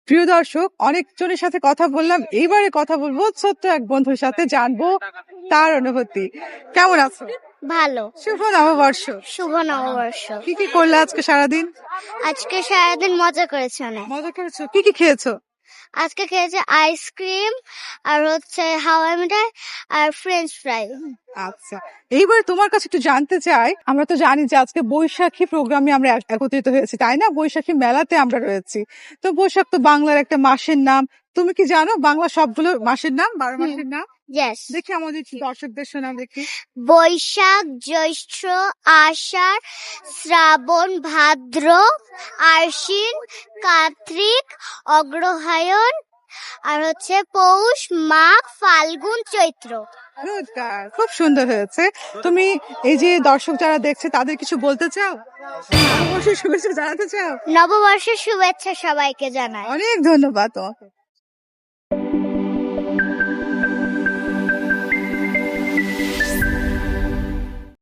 প্রিয় দর্শক, অনেকজনের সাথে কথা বললাম, এইবারে কথা বলবো ছোট্ট এক বন্ধুর সাথে, জানবো তার অনুভূতি। কেমন আছো? ভালো। শুভ নববর্ষ। শুভ নববর্ষ। কি কি করলে আজকে সারাদিন? আজকে সারাদিন মজা করেছি অনেক। মজা করেছো? কি কি খেয়েছো? আজকে খেয়েছে আইসক্রিম আর হচ্ছে হাওয়াই মিঠাই আর ফ্রেঞ্চ ফ্রাই। আচ্ছা, এইবারে তোমার কাছে একটু জানতে চাই, আমরা তো জানি যে আজকে বৈশাখী প্রোগ্রামে আমরা একত্রিত হয়েছি, তাই না? বৈশাখী মেলাতে আমরা রয়েছি। তো বৈশাখ তো বাংলার একটা মাসের নাম। তুমি কি জানো বাংলা সবগুলো মাসের নাম, 12 মাসের নাম? ইয়েস। দেখি আমাদের দর্শকদের শোনাও দেখি। বৈশাখ, জ্যৈষ্ঠ, আষাঢ়, শ্রাবণ, ভাদ্র, আশ্বিন, কার্তিক, অগ্রহায়ণ আর হচ্ছে পৌষ, মাঘ, ফাল্গুন, চৈত্র। খুব সুন্দর হয়েছে। তুমি এই যে দর্শক যারা দেখছে তাদের কিছু বলতে চাও? অবশ্যই শুভেচ্ছা জানাতে চাও? নববর্ষের শুভেচ্ছা সবাইকে জানাই। অনেক ধন্যবাদ তোমাকে।